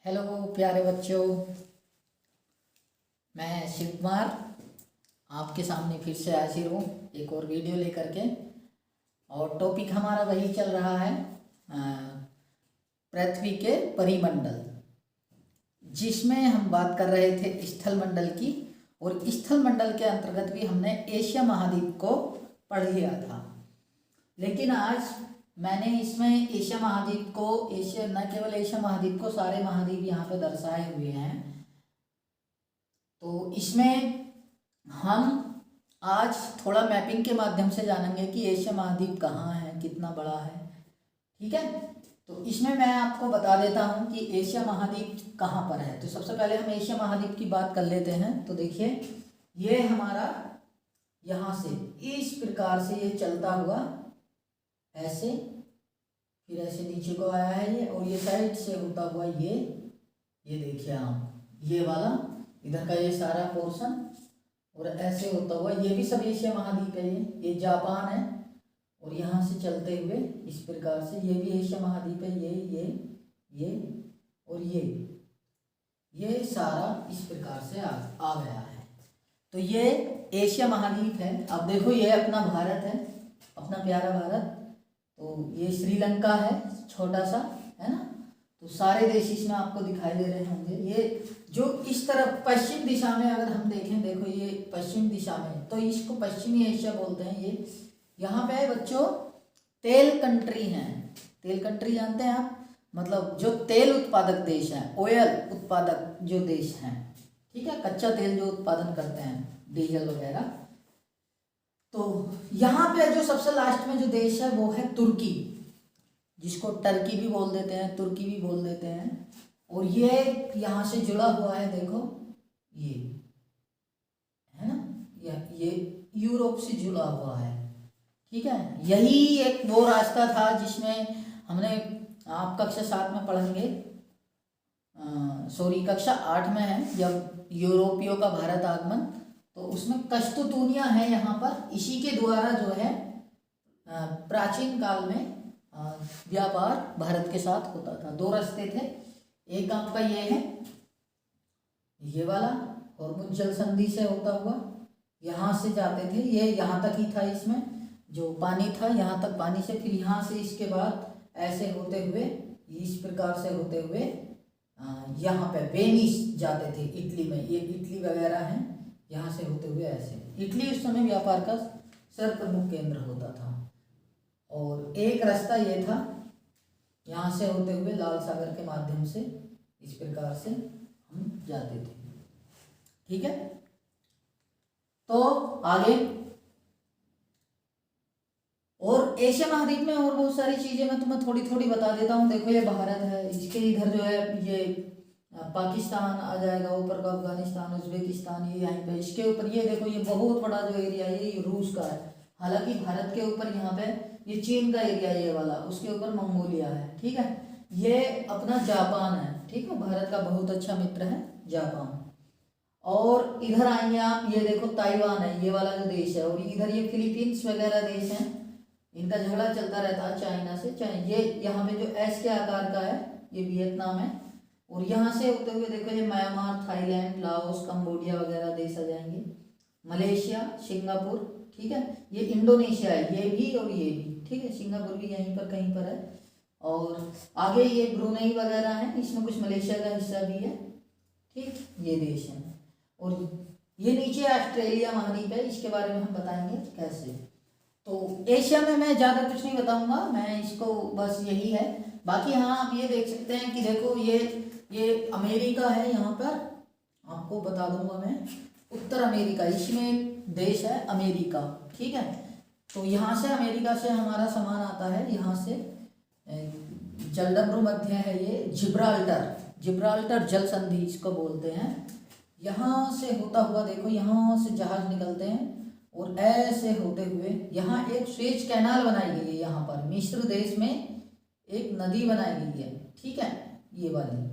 Hello प्यारे बच्चों, मैं शिव कुमार आपके सामने फिर से हाजिर हूँ एक और वीडियो लेकर के। और टॉपिक हमारा वही चल रहा है पृथ्वी के परिमंडल, जिसमें हम बात कर रहे थे स्थल मंडल की। और स्थल मंडल के अंतर्गत भी हमने एशिया महाद्वीप को पढ़ लिया था, लेकिन आज मैंने इसमें एशिया महाद्वीप को, एशिया न केवल एशिया महाद्वीप को, सारे महाद्वीप यहाँ पे दर्शाए हुए हैं। तो इसमें हम आज थोड़ा मैपिंग के माध्यम से जानेंगे कि एशिया महाद्वीप कहाँ है, कितना बड़ा है। ठीक है, तो इसमें मैं आपको बता देता हूँ कि एशिया महाद्वीप कहाँ पर है। तो सबसे पहले हम एशिया महाद्वीप की बात कर लेते हैं। तो देखिए, ये हमारा यहाँ से इस प्रकार से ये चलता हुआ ऐसे, फिर ऐसे नीचे को आया है ये, और ये साइड से होता हुआ ये देखिए आप, ये वाला इधर का ये सारा पोर्शन, और ऐसे होता हुआ ये भी सब एशिया महाद्वीप है। ये जापान है, और यहाँ से चलते हुए इस प्रकार से ये भी एशिया महाद्वीप है। ये और ये सारा इस प्रकार से आ गया है। तो ये एशिया महाद्वीप है। अब देखो, ये अपना भारत है, अपना प्यारा भारत। तो ये श्रीलंका है, छोटा सा है ना। तो सारे देश इसमें आपको दिखाई दे रहे होंगे। ये जो इस तरफ पश्चिम दिशा में अगर हम देखें, देखो ये पश्चिम दिशा में, तो इसको पश्चिमी एशिया बोलते हैं। ये यहाँ पे बच्चों तेल कंट्री हैं। तेल कंट्री जानते हैं आप, मतलब जो तेल उत्पादक देश हैं, ऑयल उत्पादक जो देश हैं, ठीक है, कच्चा तेल जो उत्पादन करते हैं, डीजल वगैरह। तो यहाँ पे जो सबसे लास्ट में जो देश है वो है तुर्की, जिसको टर्की भी बोल देते हैं, तुर्की भी बोल देते हैं। और ये यहाँ से जुड़ा हुआ है, देखो ये है ना, ये यूरोप से जुड़ा हुआ है। ठीक है, यही एक वो रास्ता था जिसमें हमने, आप कक्षा 7 में पढ़ेंगे, सॉरी कक्षा 8 में है, जब यूरोपियों का भारत आगमन, तो उसमें कस्तूतुनिया है यहाँ पर। इसी के द्वारा जो है प्राचीन काल में व्यापार भारत के साथ होता था। दो रास्ते थे, एक आपका ये है, ये वाला हॉर्मुज़ जल संधि से होता हुआ यहाँ से जाते थे, ये यहाँ तक ही था, इसमें जो पानी था यहाँ तक पानी से, फिर यहाँ से इसके बाद ऐसे होते हुए, इस प्रकार से होते हुए यहाँ पे वेनिस जाते थे, इटली में। ये इटली वगैरह हैं, यहाँ से होते हुए ऐसे। इटली उस समय व्यापार का सर्वप्रमुख केंद्र होता था। और एक रास्ता ये था, यहाँ से होते हुए लाल सागर के माध्यम से इस प्रकार से हम जाते थे। ठीक है, तो आगे और एशिया महाद्वीप में और बहुत सारी चीज़ें मैं तुम्हें थोड़ी थोड़ी बता देता हूँ। देखो, ये भारत है, इसके इधर जो है ये पाकिस्तान आ जाएगा, ऊपर का अफगानिस्तान, उज्बेकिस्तान, ये यहीं पे। इसके ऊपर ये देखो, ये बहुत बड़ा जो एरिया है ये रूस का है। हालांकि भारत के ऊपर यहाँ पे ये चीन का एरिया, ये वाला, उसके ऊपर मंगोलिया है। ठीक है, ये अपना जापान है। ठीक है, भारत का बहुत अच्छा मित्र है जापान। और इधर आएंगे आप, ये देखो ताइवान है, ये वाला जो देश है। और इधर ये फिलीपींस वगैरह देश हैं, इनका झगड़ा चलता रहता है चाइना से। ये यहाँ पे जो एस के आकार का है ये वियतनाम है। और यहाँ से होते हुए देखो ये म्यांमार, थाईलैंड, लाओस, कंबोडिया वगैरह देश आ जाएंगे, मलेशिया, सिंगापुर। ठीक है, ये इंडोनेशिया है, ये भी और ये भी। ठीक है, सिंगापुर भी यहीं पर कहीं पर है। और आगे ये ब्रुनेई वगैरह है, इसमें कुछ मलेशिया का हिस्सा भी है। ठीक, ये देश हैं। और ये नीचे ऑस्ट्रेलिया महाद्वीप है, इसके बारे में हम बताएंगे कैसे। तो एशिया में मैं ज़्यादा कुछ नहीं बताऊंगा, मैं इसको बस यही है। बाकी हाँ, आप ये देख सकते हैं कि देखो ये अमेरिका है, यहाँ पर आपको बता दूंगा मैं, उत्तर अमेरिका, इसमें देश है अमेरिका। ठीक है, तो यहाँ से अमेरिका से हमारा सामान आता है, यहाँ से जलडमरू मध्य है ये, जिब्राल्टर जल संधि इसको बोलते हैं। यहाँ से होता हुआ देखो, यहाँ से जहाज निकलते हैं और ऐसे होते हुए यहाँ एक स्वेज कैनाल बनाई गई है। यहाँ पर मिस्र देश में एक नदी बनाई गई है। ठीक है, ये वाली।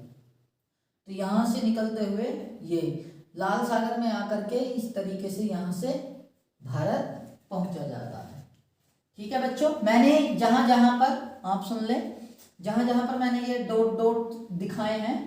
तो यहाँ से निकलते हुए ये लाल सागर में आकर के इस तरीके से यहाँ से भारत पहुँचा जाता है। ठीक है बच्चों, मैंने जहाँ जहाँ पर, आप सुन ले, जहाँ जहाँ पर मैंने ये डॉट डॉट दिखाए हैं,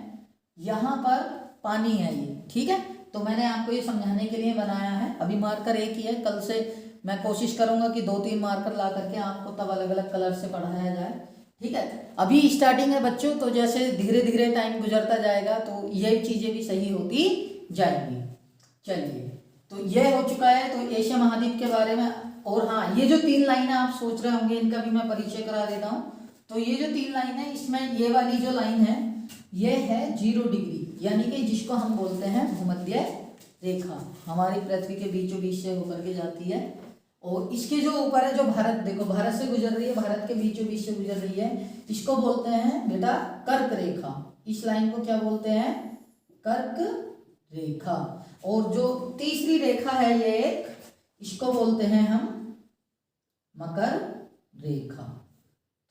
यहाँ पर पानी है ये, ठीक है। तो मैंने आपको ये समझाने के लिए बनाया है। अभी मार्कर एक ही है, कल से मैं कोशिश करूंगा कि 2-3 मार्कर ला करके आपको तब अलग अलग कलर से पढ़ाया जाए, ठीक है। अभी स्टार्टिंग है बच्चों, तो जैसे धीरे धीरे टाइम गुजरता जाएगा तो ये चीज़ें भी सही होती जाएंगी। चलिए, तो ये हो चुका है तो एशिया महाद्वीप के बारे में। और हाँ, ये जो 3 लाइन आप सोच रहे होंगे, इनका भी मैं परिचय करा देता हूँ। तो ये जो 3 लाइन है, इसमें ये वाली जो लाइन है ये है 0 डिग्री, यानी कि जिसको हम बोलते हैं भूमध्य रेखा, हमारी पृथ्वी के बीचों बीच से होकर के जाती है। और इसके जो ऊपर है, जो भारत, देखो भारत से गुजर रही है, भारत के बीचों बीच से गुजर रही है, इसको बोलते हैं बेटा कर्क रेखा। इस लाइन को क्या बोलते हैं? कर्क रेखा। और जो तीसरी रेखा है ये एक, इसको बोलते हैं हम मकर रेखा।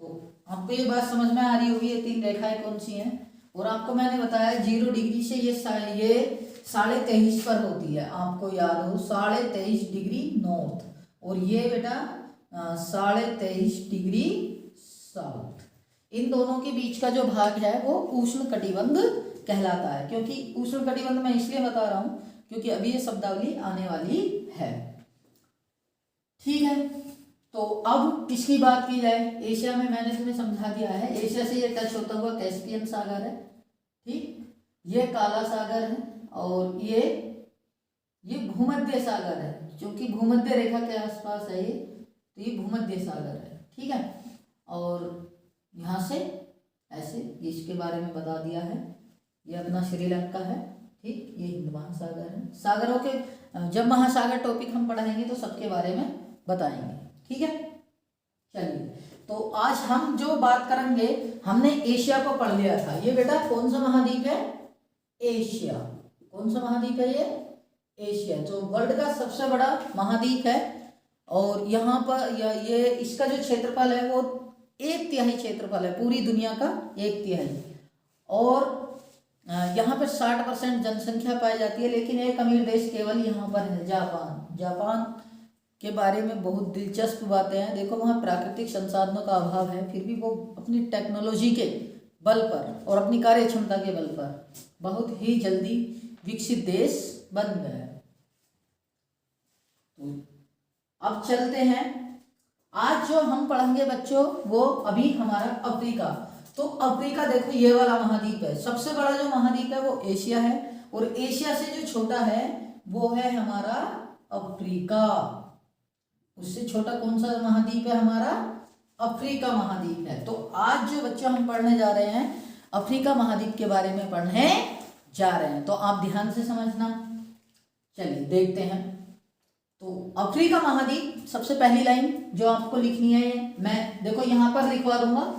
तो आपको ये बात समझ में आ रही होगी ये 3 रेखाएं कौन सी हैं। और आपको मैंने बताया 0 डिग्री से ये 23.5 पर होती है, आपको याद हो 23.5 डिग्री नॉर्थ, और ये बेटा 23.5 डिग्री साउथ। इन दोनों के बीच का जो भाग है वो उष्ण कटिबंध कहलाता है। क्योंकि उष्ण कटिबंध मैं इसलिए बता रहा हूं क्योंकि अभी ये शब्दावली आने वाली है, ठीक है। तो अब किसकी बात की जाए? एशिया में मैंने तुम्हें समझा दिया है, एशिया से ये टच होता हुआ कैस्पियन सागर है, ठीक, ये काला सागर है, और ये भूमध्य सागर है, क्योंकि भूमध्य रेखा के आसपास है ये, तो ये भूमध्य सागर है, ठीक है। और यहाँ से ऐसे इसके बारे में बता दिया है, ये अपना श्रीलंका है, ठीक, ये हिंद महासागर है। सागरों के जब महासागर टॉपिक हम पढ़ाएंगे तो सबके बारे में बताएंगे, ठीक है। चलिए, तो आज हम जो बात करेंगे, हमने एशिया को पढ़ लिया था। ये बेटा कौन सा महाद्वीप है? एशिया। कौन सा महाद्वीप है ये? एशिया, जो वर्ल्ड का सबसे बड़ा महाद्वीप है। और यहाँ पर ये इसका जो क्षेत्रफल है वो 1/3 क्षेत्रफल है, पूरी दुनिया का 1/3। और यहाँ पर 60% जनसंख्या पाई जाती है। लेकिन एक अमीर देश केवल यहाँ पर है, जापान। जापान के बारे में बहुत दिलचस्प बातें हैं। देखो, वहाँ प्राकृतिक संसाधनों का अभाव है, फिर भी वो अपनी टेक्नोलॉजी के बल पर और अपनी कार्य क्षमता के बल पर बहुत ही जल्दी विकसित देश बन गया है। तो अब चलते हैं, आज जो हम पढ़ेंगे बच्चों वो अभी हमारा अफ्रीका। तो अफ्रीका देखो, ये वाला महाद्वीप है, सबसे बड़ा जो महाद्वीप है वो एशिया है, और एशिया से जो छोटा है वो है हमारा अफ्रीका। उससे छोटा कौन सा महाद्वीप है? हमारा अफ्रीका महाद्वीप है। तो आज जो बच्चों हम पढ़ने जा रहे हैं, अफ्रीका महाद्वीप के बारे में पढ़ने जा रहे हैं, तो आप ध्यान से समझना। चलिए देखते हैं। तो अफ्रीका महाद्वीप, सबसे पहली लाइन जो आपको लिखनी है, मैं देखो यहाँ पर लिखवा दूंगा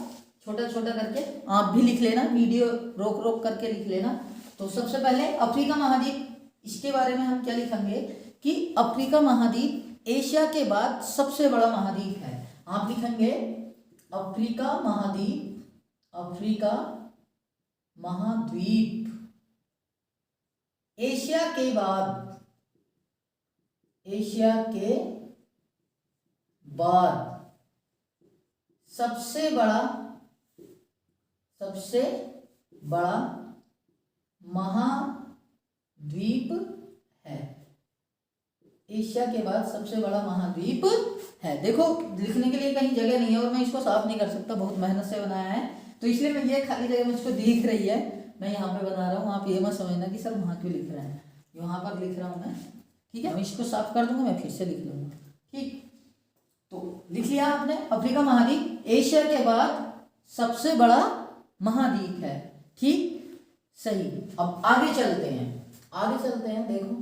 छोटा छोटा करके, आप भी लिख लेना, वीडियो रोक रोक करके लिख लेना। तो सबसे पहले अफ्रीका महाद्वीप, इसके बारे में हम क्या लिखेंगे कि अफ्रीका महाद्वीप एशिया के बाद सबसे बड़ा महाद्वीप है। आप लिखेंगे अफ्रीका महाद्वीप, अफ्रीका महाद्वीप एशिया के बाद, एशिया के बाद सबसे बड़ा महाद्वीप है। एशिया के बाद सबसे बड़ा महाद्वीप है। देखो, लिखने के लिए कहीं जगह नहीं है और मैं इसको साफ नहीं कर सकता, बहुत मेहनत से बनाया है, तो इसलिए मैं ये खाली जगह मुझको दिख रही है, मैं यहाँ पे बना रहा हूँ। आप ये मत समझना कि सर वहाँ क्यों लिख रहे हैं, यहाँ पर लिख रहा हूँ मैं, ठीक है। मैं इसको साफ कर दूंगा, मैं फिर से लिख लूंगा, ठीक। तो लिख लिया आपने, अफ्रीका महाद्वीप एशिया के बाद सबसे बड़ा महाद्वीप है, ठीक, सही। अब आगे चलते हैं, देखो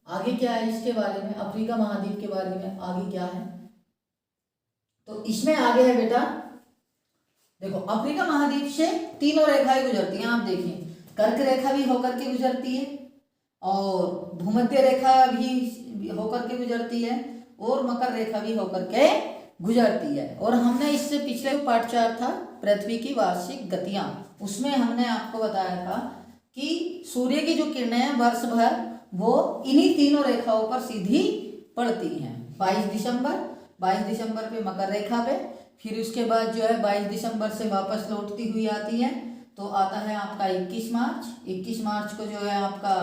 आगे क्या है इसके बारे में, अफ्रीका महाद्वीप के बारे में आगे क्या है। तो इसमें आगे है बेटा, देखो अफ्रीका महाद्वीप से 3 रेखाएं गुजरती हैं। आप देखिए, कर्क रेखा भी होकर के गुजरती है, और भूमध्य रेखा भी होकर के गुजरती है, और मकर रेखा भी होकर के गुजरती है। और हमने इससे पिछले पार्ट 4 था पृथ्वी की वार्षिक गतियां, उसमें हमने आपको बताया था कि सूर्य की जो किरणें हैं वर्ष भर वो इन्हीं 3 रेखाओं पर सीधी पड़ती हैं। 22 दिसंबर पे मकर रेखा पे, फिर उसके बाद जो है 22 दिसंबर से वापस लौटती हुई आती है, तो तो आता है आपका 21 मार्च। 21 मार्च को जो है आपका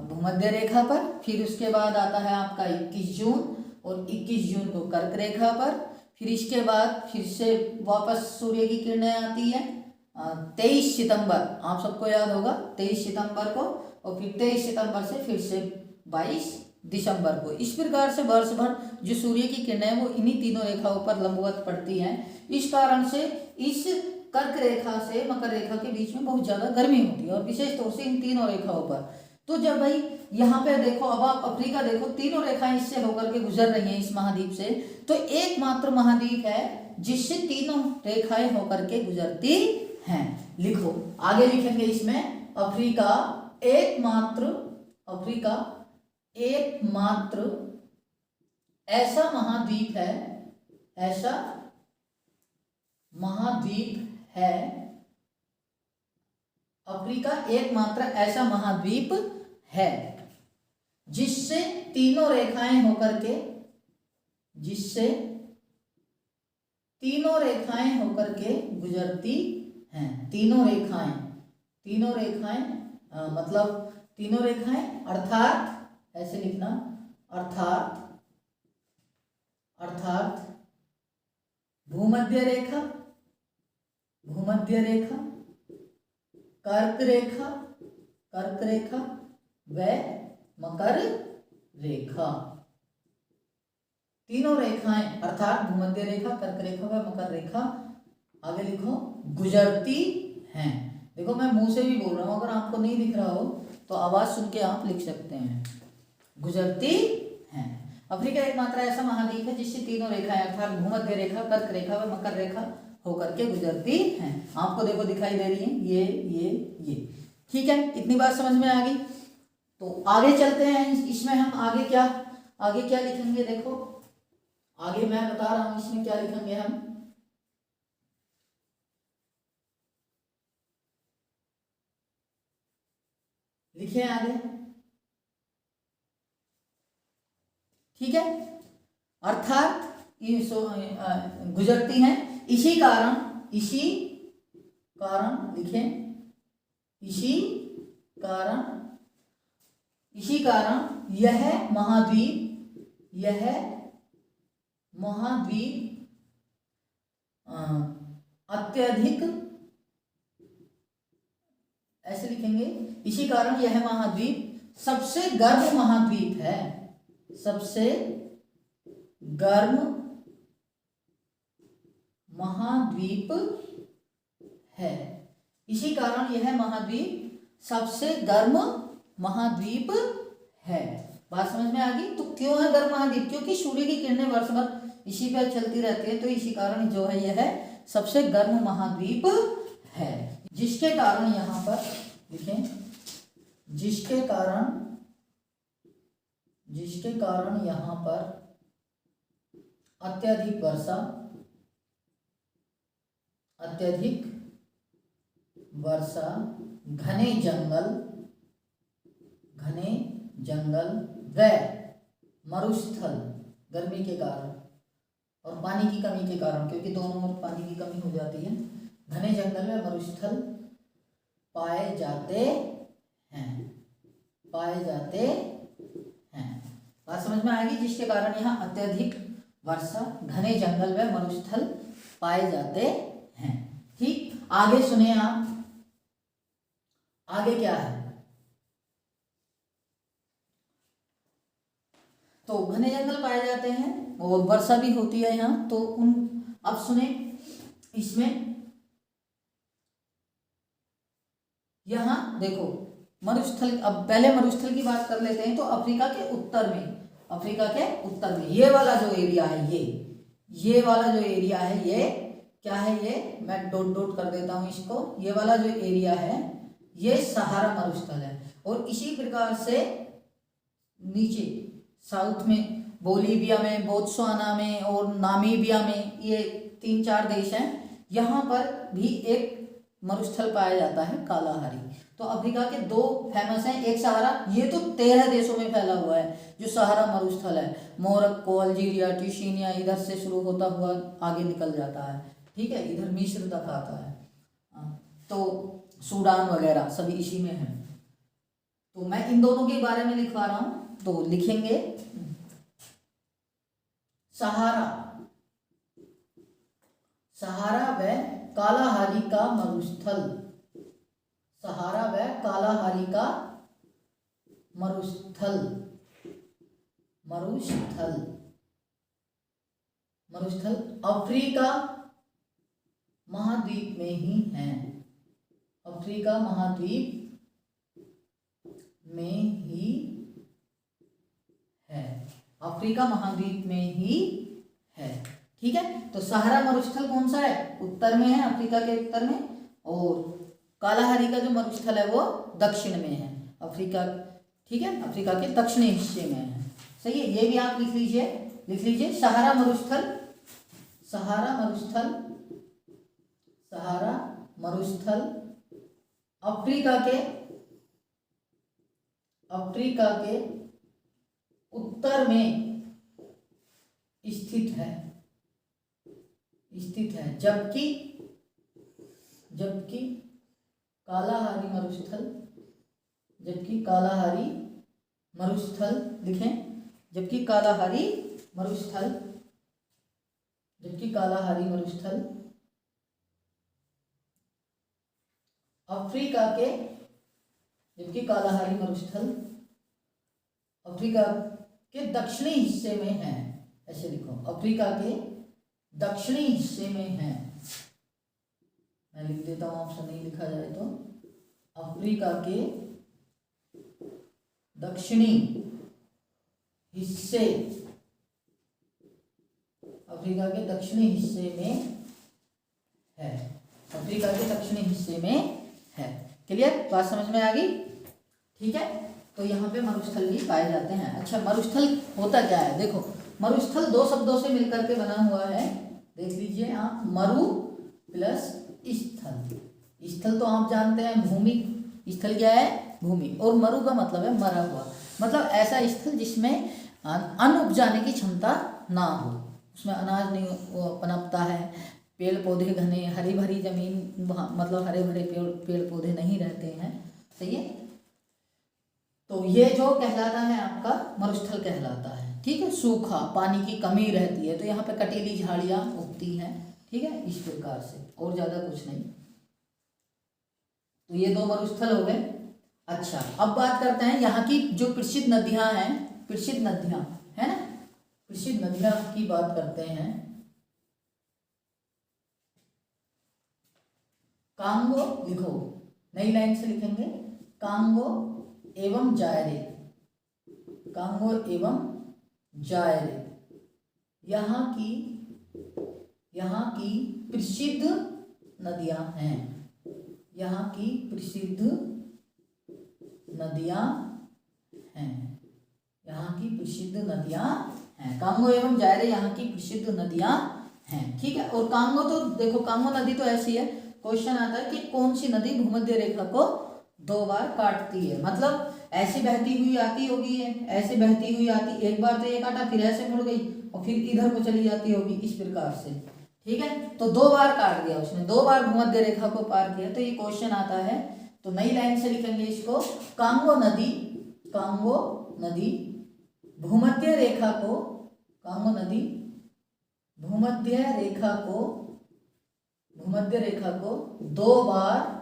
भूमध्य रेखा पर, फिर उसके बाद आता है आपका 21 जून, और 21 जून को कर्क रेखा पर, फिर इसके बाद फिर से वापस सूर्य की किरणें आती है 23 सितंबर, आप सबको याद होगा 23 सितंबर को, और फिर 23 सितंबर से फिर से 22 दिसंबर को। इस प्रकार से वर्ष भर जो सूर्य की किरणें वो इन्हीं तीनों रेखाओं पर लंबवत पड़ती हैं। इस कारण से इस कर्क रेखा से मकर रेखा के बीच में बहुत ज़्यादा गर्मी होती है, और विशेष तौर से इन तीनों रेखाओं पर। तो जब भाई यहाँ पे देखो, अब आप अफ्रीका देखो, तीनों रेखाएं इससे होकर के गुजर रही हैं इस महाद्वीप से, तो एकमात्र महाद्वीप है जिससे तीनों रेखाएं होकर के गुजरती हैं। लिखो, आगे लिखेंगे इसमें, अफ्रीका एकमात्र ऐसा महाद्वीप है, ऐसा महाद्वीप है, अफ्रीका एकमात्र ऐसा महाद्वीप है जिससे तीनों रेखाएं होकर के, जिससे तीनों रेखाएं होकर के गुजरती हैं। तीनों रेखाएं मतलब तीनों रेखाएं अर्थात, ऐसे लिखना, अर्थात भूमध्य रेखा, कर्क रेखा व मकर रेखा। तीनों रेखाएं अर्थात भूमध्य रेखा, कर्क रेखा व मकर रेखा, आगे लिखो, गुजरती हैं। देखो मैं मुंह से भी बोल रहा हूं, अगर आपको नहीं दिख रहा हो तो आवाज सुन के आप लिख सकते हैं, गुजरती हैं। अफ्रीका एकमात्र ऐसा महाद्वीप है जिससे तीनों रेखाएं अर्थात भूमध्य रेखा, कर्क रेखा व मकर रेखा होकर के गुजरती हैं। आपको देखो दिखाई दे रही है ये। ठीक है, इतनी बात समझ में आ गई। तो आगे चलते हैं, इसमें हम आगे क्या लिखेंगे। देखो आगे मैं बता रहा हूं इसमें क्या लिखेंगे हम। लिखिए आगे, ठीक है। अर्थात ये गुजरती हैं, इसी कारण लिखें, इसी कारण यह महाद्वीप अत्यधिक, ऐसे लिखेंगे, इसी कारण यह महाद्वीप सबसे गर्म महाद्वीप है, सबसे गर्म महाद्वीप है। इसी कारण यह महाद्वीप सबसे गर्म महाद्वीप है। बात समझ में आ गई। तो क्यों है गर्म महाद्वीप? क्योंकि सूर्य की किरणें वर्ष भर इसी पर चलती रहती है, तो इसी कारण जो है यह सबसे गर्म महाद्वीप है, जिसके कारण यहाँ पर लिखें, जिसके कारण यहाँ पर अत्यधिक वर्षा, घने जंगल व मरुस्थल, गर्मी के कारण और पानी की कमी के कारण, क्योंकि दोनों में पानी की कमी हो जाती है, घने जंगल व मरुस्थल पाए जाते हैं। बात समझ में आएगी। जिसके कारण यहाँ अत्यधिक वर्षा, घने जंगल व मरुस्थल पाए जाते हैं। ठीक, आगे सुने आप, आगे क्या है। तो घने जंगल पाए जाते हैं और वर्षा भी होती है यहाँ। तो अब सुने इसमें, यहाँ देखो मरुस्थल, अब पहले मरुस्थल की बात कर लेते हैं। तो अफ्रीका के उत्तर में ये वाला जो एरिया है, ये वाला जो एरिया है, ये क्या है, ये मैं डॉट कर देता हूँ इसको। ये वाला जो एरिया है ये सहारा मरुस्थल है। और इसी प्रकार से नीचे साउथ में बोलीविया में, बोत्सवाना में और नामीबिया में, ये 3-4 देश हैं, यहाँ पर भी एक मरुस्थल पाया जाता है, कालाहारी। तो अफ्रीका के 2 फेमस हैं, एक सहारा, ये तो 13 देशों में फैला हुआ है जो सहारा मरुस्थल है। मोरक्को, अल्जीरिया, ट्यूनीशिया, इधर से शुरू होता हुआ आगे निकल जाता है, ठीक है, इधर मिस्र तक आता है। तो सूडान वगैरह सभी इसी में है। तो मैं इन दोनों के बारे में लिखवा रहा हूं, तो लिखेंगे सहारा, सहारा व कालाहारी का मरुस्थल, सहारा व कालाहारी का मरुस्थल, मरुस्थल, मरुस्थल अफ्रीका महाद्वीप में ही है, अफ्रीका महाद्वीप में ही है, अफ्रीका महाद्वीप में ही है। ठीक है, तो सहारा मरुस्थल कौन सा है? उत्तर में है, अफ्रीका के उत्तर में, और कालाहारी का जो मरुस्थल है वो दक्षिण में है, अफ्रीका, ठीक है, अफ्रीका के दक्षिणी हिस्से में है। सही है, ये भी आप लिख लीजिए, लिख लीजिए सहारा मरुस्थल, सहारा मरुस्थल, सहारा मरुस्थल अफ्रीका के, अफ्रीका के उत्तर में स्थित है, स्थित है, जबकि, जबकि कालाहारी मरुस्थल, जबकि कालाहारी मरुस्थल लिखें, जबकि कालाहारी मरुस्थल, जबकि कालाहारी मरुस्थल अफ्रीका के, जबकि कालाहारी मरुस्थल अफ्रीका के दक्षिणी हिस्से में है, ऐसे लिखो, अफ्रीका के दक्षिणी हिस्से में है। मैं लिख देता हूं, ऑप्शन नहीं लिखा जाए तो, अफ्रीका के दक्षिणी हिस्से, अफ्रीका के दक्षिणी हिस्से में है, अफ्रीका के दक्षिणी हिस्से में है। क्लियर, बात समझ में आ गई? ठीक है, तो यहाँ पे मरुस्थल भी पाए जाते हैं। अच्छा, मरुस्थल होता क्या है? देखो, मरुस्थल दो शब्दों से मिलकर के बना हुआ है, देख लीजिए आप, मरु प्लस स्थल। स्थल तो आप जानते हैं भूमि, स्थल क्या है? भूमि, और मरु का मतलब है मरा हुआ, मतलब ऐसा स्थल जिसमें अन्न उपजाने की क्षमता ना हो, उसमें अनाज नहीं पनपता है, पेड़ पौधे घने, हरी भरी जमीन, मतलब हरे भरे पेड़ पौधे नहीं रहते हैं। सही है, तो ये जो कहलाता है आपका मरुस्थल कहलाता है। ठीक है, सूखा, पानी की कमी रहती है, तो यहाँ पे कटीली झाड़ियाँ उगती हैं। ठीक है, इस प्रकार से, और ज़्यादा कुछ नहीं। तो ये दो मरुस्थल हो गए। अच्छा, अब बात करते हैं यहाँ की जो प्रसिद्ध नदियाँ हैं, प्रसिद्ध नदियाँ है ना, प्रसिद्ध नदियाँ की बात करते हैं। कांगो लिखो, नई लाइन से लिखेंगे, कांगो एवं जायरे, कांगो एवं जायरे यहाँ की प्रसिद्ध नदियां हैं, यहाँ की प्रसिद्ध नदियां हैं, यहाँ की प्रसिद्ध नदियां हैं। कांगो एवं जायरे यहाँ की प्रसिद्ध नदियां हैं। ठीक है, और कांगो तो देखो, कांगो नदी तो ऐसी है, क्वेश्चन आता है कि कौन सी नदी भूमध्य रेखा को दो बार काटती है, मतलब ऐसी बहती हुई आती होगी, ऐसे बहती हुई आती, एक बार तो ये काटा, फिर ऐसे मुड़ गई, और फिर इधर को चली जाती होगी, इस प्रकार से। ठीक है, तो दो बार काट दिया उसने, दो बार भूमध्य रेखा को पार किया, तो ये क्वेश्चन आता है। तो नई लाइन से लिखेंगे इसको, कांगो नदी, कांगो नदी भूमध्य रेखा को, कांगो नदी भूमध्य रेखा को, भूमध्य रेखा को दो बार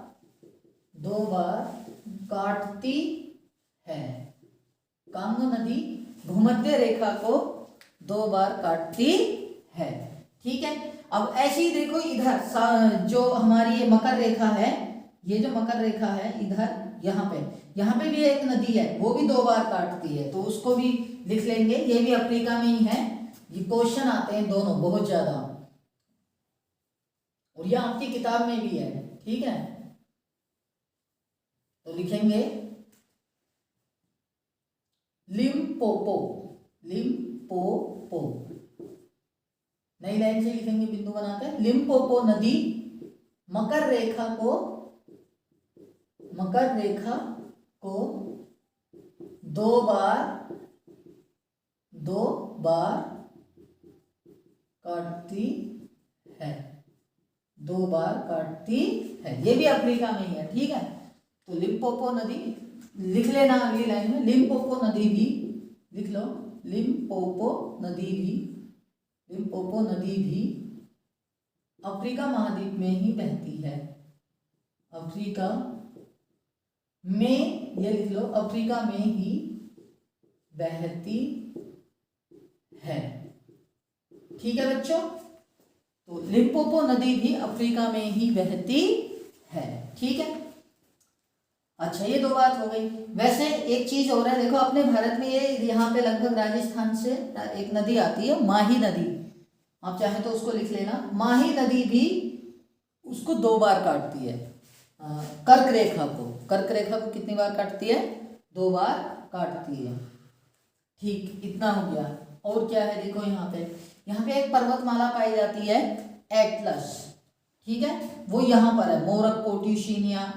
काटती है। कांगो नदी भूमध्य रेखा को दो बार काटती है। ठीक है, अब ऐसे ही देखो, इधर जो हमारी ये मकर रेखा है, ये जो मकर रेखा है इधर, यहाँ पे भी एक नदी है, वो भी दो बार काटती है, तो उसको भी लिख लेंगे, ये भी अफ्रीका में ही है। ये क्वेश्चन आते हैं दोनों बहुत ज्यादा, और ये आपकी किताब में भी है। ठीक है, तो लिखेंगे लिम्पोपो, लिम्पोपो, नई लाइन से लिखेंगे बिंदु बनाकर, लिम्पोपो नदी मकर रेखा को दो बार काटती है, 2 बार काटती है। ये भी अफ्रीका में ही है, ठीक है। तो लिम्पोपो नदी लिख लेना अगली लाइन में, लिम्पोपो नदी भी लिख लो, लिम्पोपो नदी भी अफ्रीका महाद्वीप में ही बहती है। अफ्रीका में, ये लिख लो, अफ्रीका में ही बहती है, ठीक है बच्चों। तो लिम्पोपो नदी भी अफ्रीका में ही बहती है, ठीक है। अच्छा, ये 2 बात हो गई। वैसे एक चीज और है, देखो अपने भारत में ये यहाँ पे लगभग राजस्थान से एक नदी आती है, माही नदी, आप चाहे तो उसको लिख लेना। माही नदी भी उसको 2 बार काटती है, कर्क रेखा को कितनी बार काटती है? 2 बार काटती है, ठीक। इतना हो गया। और क्या है, देखो यहाँ पे एक पर्वतमाला पाई जाती है, एटलस, ठीक है। वो यहाँ पर है, मोरक्को, ट्यूनीशिया,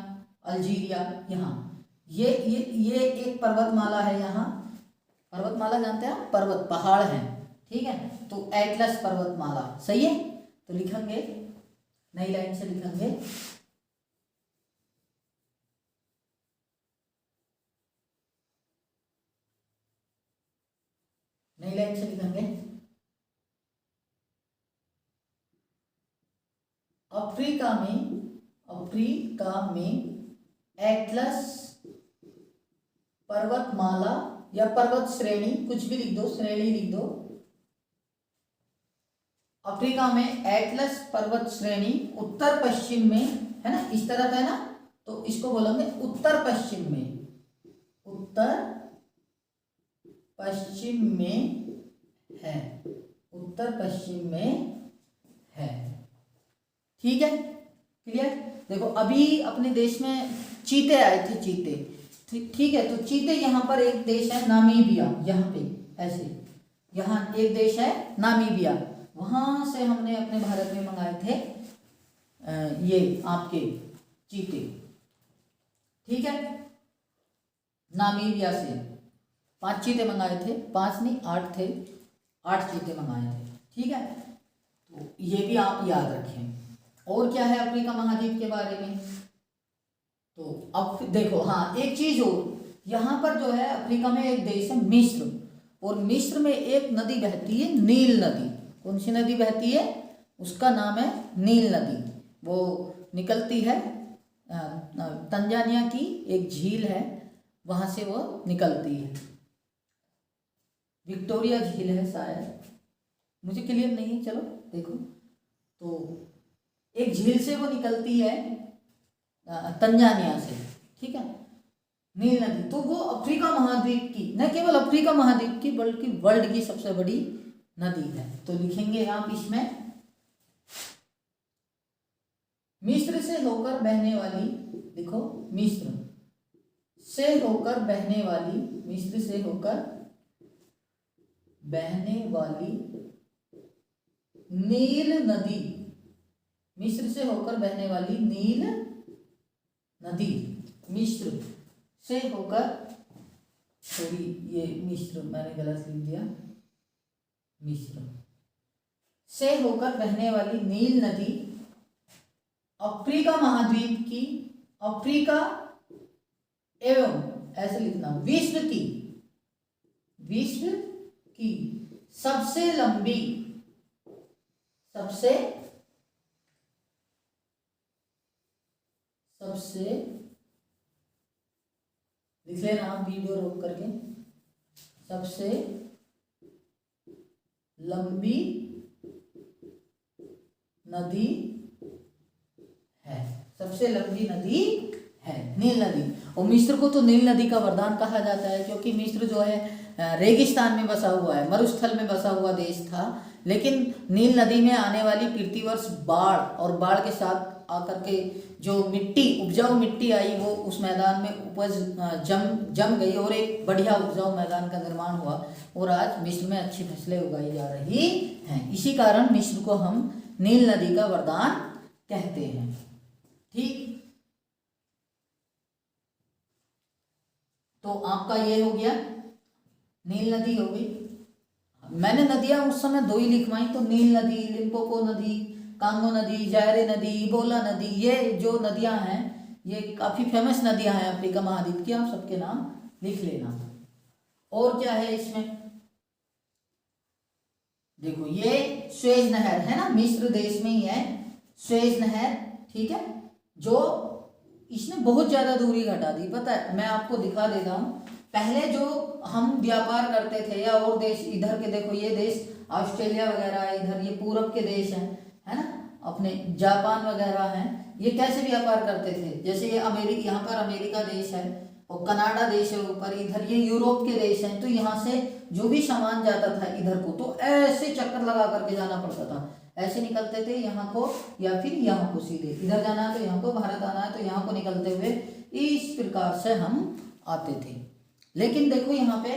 अल्जीरिया, यहाँ ये एक पर्वतमाला है। यहाँ पर्वतमाला जानते हैं, पर्वत पहाड़ है, ठीक है। तो एटलस पर्वतमाला, सही है। तो लिखेंगे, नई लाइन से लिखेंगे, नई लाइन से लिखेंगे, अफ्रीका में एटलस पर्वतमाला या पर्वत श्रेणी, कुछ भी लिख दो, श्रेणी लिख दो। अफ्रीका में एटलस पर्वत श्रेणी उत्तर पश्चिम में है ना, इस तरफ है ना, तो इसको बोलेंगे उत्तर पश्चिम में, उत्तर पश्चिम में है, उत्तर पश्चिम में है, ठीक है। क्लियर। देखो अभी अपने देश में चीते आए थे, चीते, ठीक है। तो चीते, यहाँ पर एक देश है नामीबिया, यहाँ पे ऐसे, यहाँ एक देश है नामीबिया, वहां से हमने अपने भारत में मंगाए थे ये आपके चीते, ठीक है। नामीबिया से 5 चीते मंगाए थे, 5 नहीं 8 थे, 8 चीते मंगाए थे, ठीक है। तो ये भी आप याद रखें। और क्या है अफ्रीका महाद्वीप के बारे में, तो अब देखो, हाँ एक चीज और, यहाँ पर जो है अफ्रीका में एक देश है मिस्र, और मिस्र में एक नदी बहती है, नील नदी। कौन सी नदी बहती है? उसका नाम है नील नदी। वो निकलती है तंजानिया की एक झील है, वहां से वो निकलती है, विक्टोरिया झील है शायद, मुझे क्लियर नहीं है, चलो देखो। तो एक झील से वो निकलती है तंजानिया से, ठीक है, नील नदी। तो वो अफ्रीका महाद्वीप की, न केवल अफ्रीका महाद्वीप की बल्कि वर्ल्ड की सबसे बड़ी नदी है। तो लिखेंगे आप इसमें, मिस्र से होकर बहने वाली, देखो मिस्र से होकर बहने वाली, मिस्र से होकर बहने वाली नील नदी, मिस्र से होकर बहने वाली नील नदी, मिस्र से होकर, सॉरी ये मिस्र मैंने गलत लिख दिया, मिस्र से होकर बहने वाली नील नदी अफ्रीका महाद्वीप की, अफ्रीका एवं, ऐसे लिखना, विश्व की सबसे लंबी, सबसे लिख लेना आप वीडियो रोक करके, सबसे लंबी नदी है, सबसे लंबी नदी है नील नदी। और मिस्र को तो नील नदी का वरदान कहा जाता है, क्योंकि मिस्र जो है रेगिस्तान में बसा हुआ है, मरुस्थल में बसा हुआ देश था, लेकिन नील नदी में आने वाली प्रतिवर्ष बाढ़, और बाढ़ के साथ आकर के जो मिट्टी, उपजाऊ मिट्टी आई, वो उस मैदान में उपज जम गई और एक बढ़िया उपजाऊ मैदान का निर्माण हुआ, और आज मिस्र में अच्छी फसलें उगाई जा रही हैं। इसी कारण मिस्र को हम नील नदी का वरदान कहते हैं, ठीक। तो आपका ये हो गया, नील नदी हो गई। मैंने नदियां उस समय 2 ही लिखवाई, तो नील नदी, लिम्पोपो नदी, कांगो नदी, जायरे नदी, इबोला नदी, ये जो नदियां हैं ये काफी फेमस नदियां हैं अफ्रीका महाद्वीप की, आप सबके नाम लिख लेना। और क्या है इसमें, देखो ये स्वेज नहर है ना, मिस्र देश में ही है स्वेज नहर, ठीक है, जो इसने बहुत ज्यादा दूरी घटा दी। पता है, मैं आपको दिखा देता हूँ, पहले जो हम व्यापार करते थे या और देश, इधर के देखो ये देश ऑस्ट्रेलिया वगैरह, इधर ये पूरब के देश हैं, है ना, अपने जापान वगैरह हैं, ये कैसे व्यापार करते थे, जैसे ये अमेरिका, यहाँ पर अमेरिका देश है और कनाडा देश है ऊपर, इधर ये यूरोप के देश हैं, तो यहाँ से जो भी सामान जाता था इधर को तो ऐसे चक्कर लगा करके जाना पड़ता था, ऐसे निकलते थे यहाँ को या फिर यहाँ को, सीधे इधर जाना है तो यहाँ को, भारत आना है तो यहाँ को निकलते हुए इस प्रकार से हम आते थे। लेकिन देखो यहाँ पे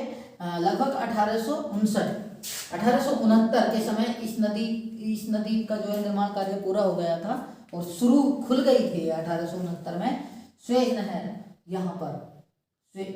लगभग 1869 के समय इस नदी का जो है निर्माण कार्य पूरा हो गया था और शुरू खुल गई थी 1869 में स्वेज नहर, यहाँ पर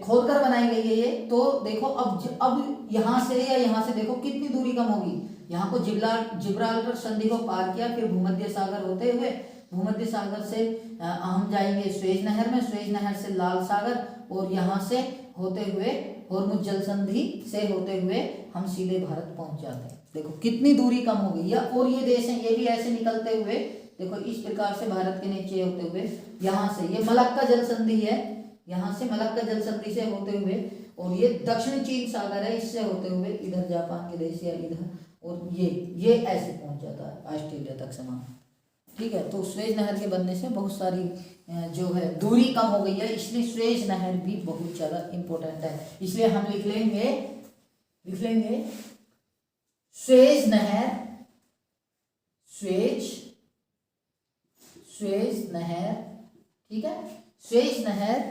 खोदकर बनाई गई है ये। तो देखो अब यहाँ से या यहाँ से देखो कितनी दूरी कम होगी, यहाँ को जिब्राल्टर संधि को पार किया, फिर भूमध्य सागर होते हुए, भूमध्य सागर से हम जाएंगे स्वेज नहर में, स्वेज नहर से लाल सागर, और यहाँ से होते हुए होर्मुज जल संधि से होते हुए हम सीधे भारत पहुंच जाते हैं। देखो कितनी दूरी कम हो गई। या और ये देश हैं, ये भी ऐसे निकलते हुए देखो इस प्रकार से भारत के नीचे होते हुए यहाँ से, ये मलक्का जल संधि है, यहाँ से मलक्का जल संधि से होते हुए, और ये दक्षिण चीन सागर है, इससे होते हुए इधर जापान के देश या इधर, और ये ऐसे पहुंच जाता है ऑस्ट्रेलिया तक सामान, ठीक है। तो स्वेज नहर के बनने से बहुत सारी जो है दूरी कम हो गई है, इसलिए स्वेज नहर भी बहुत ज़्यादा इम्पोर्टेंट है। इसलिए हम लिख लेंगे स्वेज नहर, स्वेज नहर, ठीक है, स्वेज नहर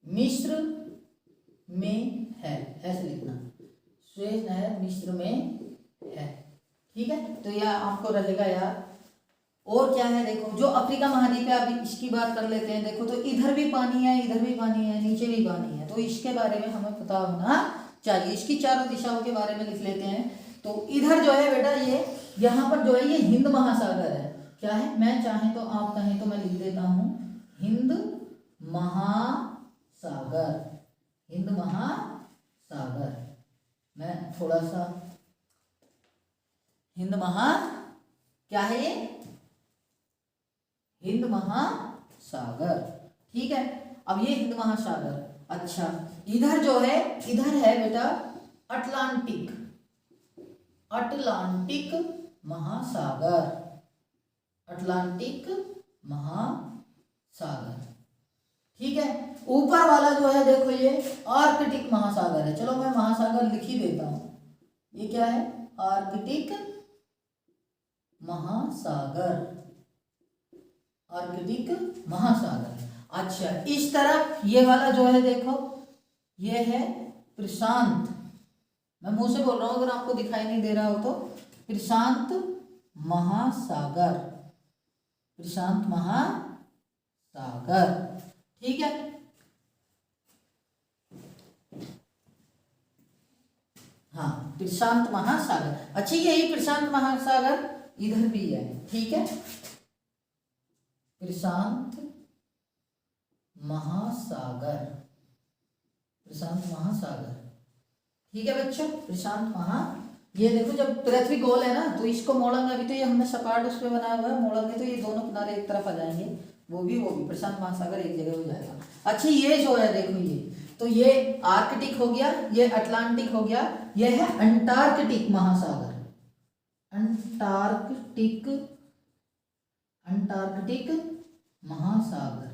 मिस्र में है, ऐसे लिखना, स्वेज नहर मिस्र में है, ठीक है। तो यह आपको रहेगा यार। और क्या है, देखो जो अफ्रीका महाद्वीप है, अभी इसकी बात कर लेते हैं। देखो तो इधर भी पानी है, इधर भी पानी है, नीचे भी पानी है, तो इसके बारे में हमें पता होना चाहिए। इसकी चारों दिशाओं के बारे में लिख लेते हैं। तो इधर जो है बेटा, ये यहाँ पर जो है ये हिंद महासागर है, क्या है, मैं चाहे तो आप कहें तो मैं लिख देता हूँ हिंद महासागर, हिंद महासागर, मैं थोड़ा सा क्या है ये, हिंद महासागर, ठीक है। अब ये हिंद महासागर, अच्छा इधर जो है, इधर है बेटा अटलांटिक महासागर, अटलांटिक महासागर, ठीक है। ऊपर वाला जो है देखो ये आर्कटिक महासागर है, चलो मैं महासागर लिख ही देता हूं, ये क्या है, आर्कटिक महासागर, आर्कटिक महासागर। अच्छा इस तरफ ये वाला जो है देखो, ये है प्रशांत, मैं मुंह से बोल रहा हूं, अगर आपको दिखाई नहीं दे रहा हो तो, प्रशांत महासागर, प्रशांत महासागर, ठीक है। हाँ प्रशांत महासागर, अच्छा यही प्रशांत महासागर इधर भी है, ठीक है, प्रशांत महासागर, प्रशांत महासागर, ठीक है बच्चों, प्रशांत ये देखो जब पृथ्वी गोल है ना, तो इसको मोड़ेंगे, अभी तो ये हमने सपाट उस पर बनाया हुआ है, मोड़ेंगे तो ये दोनों किनारे एक तरफ आ जाएंगे, वो भी प्रशांत महासागर एक जगह हो जाएगा। अच्छा ये जो है देखो, ये तो ये आर्कटिक हो गया, ये अटलांटिक हो गया, ये है अंटार्कटिक महासागर, अंटार्कटिक महासागर,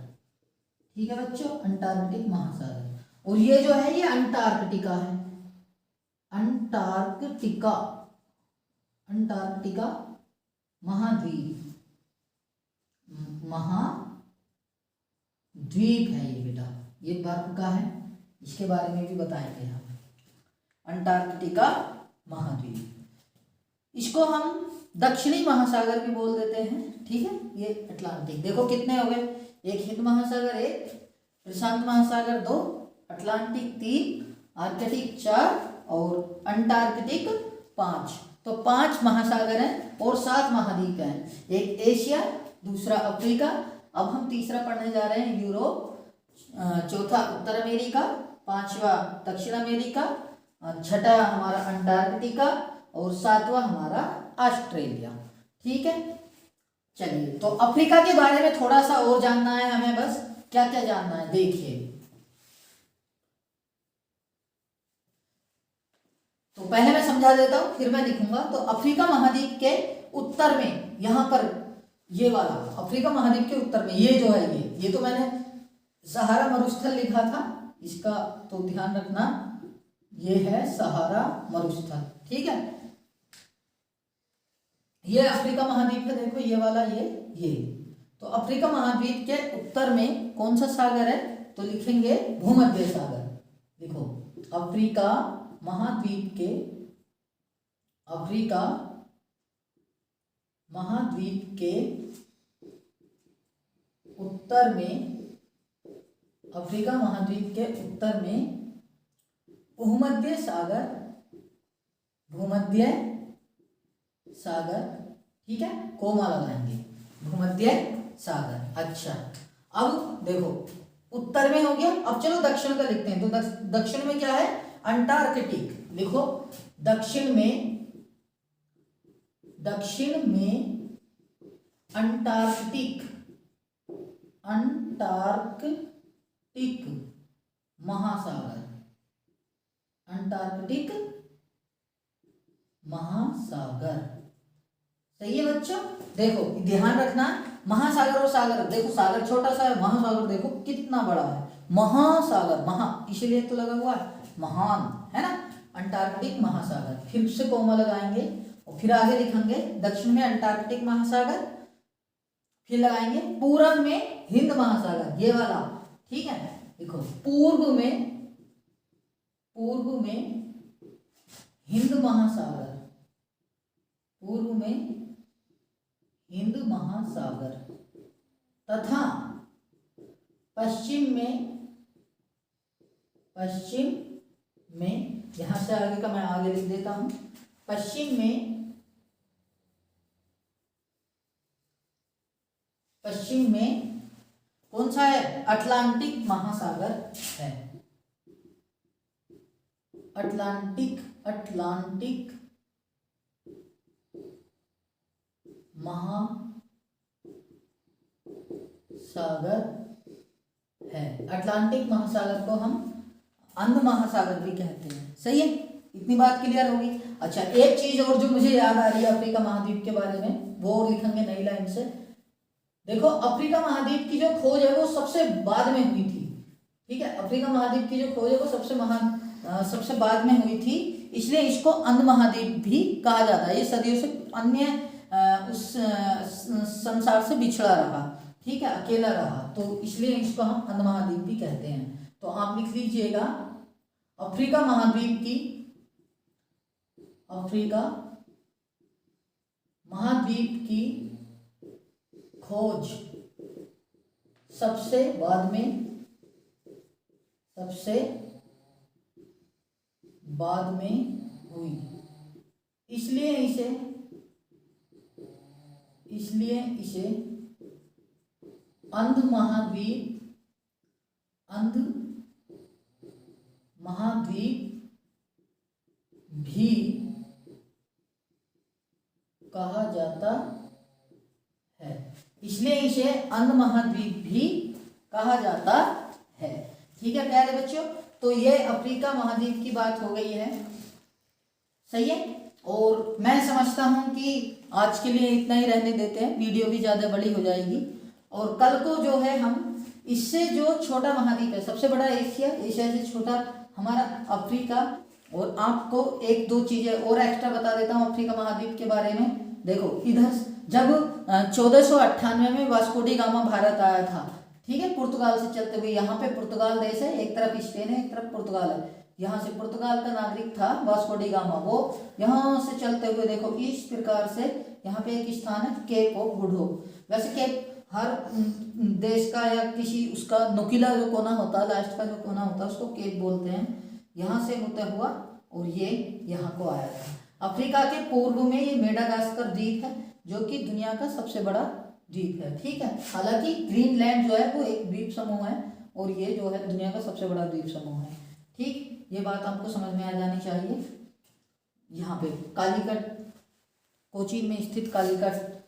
ठीक है बच्चों, अंटार्कटिक महासागर। और ये जो है ये अंटार्कटिका है, अंटार्कटिका महाद्वीप है ये बेटा, ये बर्फ का है, इसके बारे में भी बताएंगे हम, अंटार्कटिका महाद्वीप, इसको हम दक्षिणी महासागर भी बोल देते हैं, ठीक है। ये अटलांटिक, देखो कितने हो गए, एक हिंद महासागर, एक प्रशांत महासागर, 2 अटलांटिक, 3 आर्कटिक, 4 और अंटार्कटिक 5। तो 5 महासागर हैं और 7 महाद्वीप हैं, एक एशिया, दूसरा अफ्रीका, अब हम तीसरा पढ़ने जा रहे हैं यूरोप, चौथा उत्तर अमेरिका, पांचवा दक्षिण अमेरिका, छठा हमारा अंटार्कटिका और सातवां हमारा ऑस्ट्रेलिया। ठीक है, चलिए तो अफ्रीका के बारे में थोड़ा सा और जानना है हमें, बस क्या क्या जानना है देखिए। तो पहले मैं समझा देता हूं फिर मैं लिखूंगा। तो अफ्रीका महाद्वीप के उत्तर में, यहां पर ये वाला अफ्रीका महाद्वीप के उत्तर में ये जो है, ये तो मैंने सहारा मरुस्थल लिखा था, इसका तो ध्यान रखना, ये है सहारा मरुस्थल। ठीक है, ये अफ्रीका महाद्वीप है, देखो ये वाला, ये तो अफ्रीका महाद्वीप के उत्तर में कौन सा सागर है, तो लिखेंगे भूमध्य सागर। देखो अफ्रीका महाद्वीप के, अफ्रीका महाद्वीप के उत्तर में, अफ्रीका महाद्वीप के उत्तर में भूमध्य सागर, भूमध्य सागर, ठीक है, कोमा लगाएंगे, भूमध्य सागर। अच्छा, अब देखो उत्तर में हो गया, अब चलो दक्षिण का लिखते हैं। तो दक्षिण में क्या है, अंटार्कटिक। लिखो दक्षिण में, दक्षिण में अंटार्कटिक, अंटार्कटिक महासागर, अंटार्कटिक महासागर। सही है बच्चों, देखो ध्यान रखना, महासागर और सागर, देखो सागर छोटा सा है, महासागर देखो कितना बड़ा है, महासागर, महा इसीलिए तो लगा हुआ है, महान है ना, अंटार्कटिक महासागर। फिर से कोमा लगाएंगे और फिर आगे लिखेंगे दक्षिण में अंटार्कटिक महासागर, फिर लगाएंगे पूर्व में हिंद महासागर, ये वाला। ठीक है, देखो पूर्व में, पूर्व में हिंद महासागर, पूर्व में हिंद महासागर, तथा पश्चिम में, पश्चिम में, यहां से आगे का मैं आगे लिख देता हूं, पश्चिम में, पश्चिम में कौन सा है, अटलांटिक महासागर है, अटलांटिक, अटलांटिक महासागर है। अटलांटिक महासागर को हम अंध महासागर भी कहते हैं। सही है, इतनी बात क्लियर होगी। अच्छा, एक चीज और जो मुझे याद आ रही है अफ्रीका महाद्वीप के बारे में, वो और लिखेंगे नई लाइन से। देखो अफ्रीका महाद्वीप की जो खोज है वो सबसे बाद में हुई थी। ठीक है, अफ्रीका महाद्वीप की जो खोज है वो सबसे बाद में हुई थी, इसलिए इसको अंध महाद्वीप भी कहा जाता है। ये सदियों से अन्य उस संसार से बिछड़ा रहा, ठीक है, अकेला रहा, तो इसलिए इसको हम अंध महाद्वीप भी कहते हैं। तो आप लिख लीजिएगा अफ्रीका महाद्वीप की, अफ्रीका महाद्वीप की खोज सबसे बाद में हुई, इसलिए इसे अंध महाद्वीप भी कहा जाता है, इसलिए इसे अंध महाद्वीप भी कहा जाता है। ठीक है प्यारे बच्चों, तो ये अफ्रीका महाद्वीप की बात हो गई है। सही है, और मैं समझता हूं कि आज के लिए इतना ही रहने देते हैं, वीडियो भी ज़्यादा बड़ी हो जाएगी। और कल को जो है हम इससे जो छोटा महाद्वीप है, सबसे बड़ा एशिया, एशिया से छोटा हमारा अफ्रीका, और आपको एक दो चीज़ें और एक्स्ट्रा बता देता हूँ अफ्रीका महाद्वीप के बारे में। देखो इधर जब 1498 में वास्को डी गामा भारत आया था, ठीक है, पुर्तगाल से चलते हुए, यहाँ पे पुर्तगाल देश है, एक तरफ स्पेन है, एक तरफ पुर्तगाल है, यहाँ से पुर्तगाल का नागरिक था वास्को डी गामा, वो यहाँ से चलते हुए देखो इस प्रकार से यहाँ पे एक स्थान है केप ऑफ गुड होप। वैसे केप हर देश का या किसी उसका नुकीला जो कोना होता है, लास्ट का जो कोना होता है, उसको केप बोलते हैं। यहाँ से होता हुआ और ये यहाँ को आया था। अफ्रीका के पूर्व में ये मेडागास्कर द्वीप है जो कि दुनिया का सबसे बड़ा द्वीप है। ठीक है, हालांकि ग्रीनलैंड जो है वो एक द्वीप समूह है और ये जो है दुनिया का सबसे बड़ा द्वीप समूह है। ठीक, ये बात आपको समझ में आ जानी चाहिए। यहाँ पे कालीकट, कोचीन में स्थित कालीकट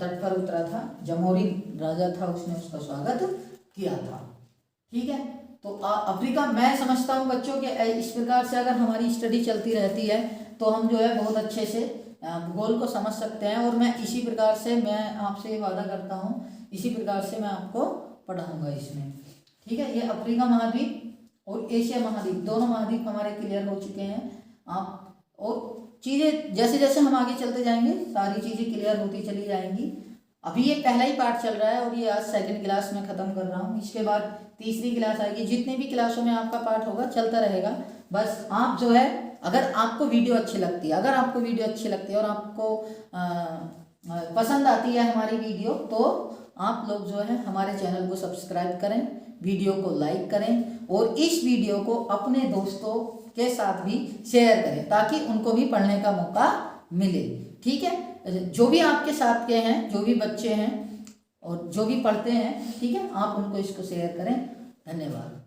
तट पर उतरा था, जमोरी राजा था, उसने उसका स्वागत किया था। ठीक है, तो अफ्रीका, मैं समझता हूँ बच्चों के इस प्रकार से अगर हमारी स्टडी चलती रहती है तो हम जो है बहुत अच्छे से भूगोल को समझ सकते हैं। और मैं इसी प्रकार से मैं आपसे वादा करता हूँ, इसी प्रकार से मैं आपको पढ़ाऊँगा इसमें। ठीक है, ये अफ्रीका महाद्वीप और एशिया महाद्वीप, दोनों महाद्वीप हमारे क्लियर हो चुके हैं। आप और चीज़ें जैसे जैसे हम आगे चलते जाएंगे सारी चीज़ें क्लियर होती चली जाएंगी। अभी ये पहला ही पार्ट चल रहा है और ये आज सेकंड क्लास में ख़त्म कर रहा हूँ। इसके बाद तीसरी क्लास आएगी। जितने भी क्लासों में आपका पार्ट होगा चलता रहेगा। बस आप जो है, अगर आपको वीडियो अच्छी लगती है, अगर आपको वीडियो अच्छी लगती है और आपको पसंद आती है हमारी वीडियो, तो आप लोग जो है हमारे चैनल को सब्सक्राइब करें, वीडियो को लाइक करें और इस वीडियो को अपने दोस्तों के साथ भी शेयर करें ताकि उनको भी पढ़ने का मौका मिले। ठीक है, जो भी आपके साथ के हैं, जो भी बच्चे हैं और जो भी पढ़ते हैं, ठीक है, आप उनको इसको शेयर करें। धन्यवाद।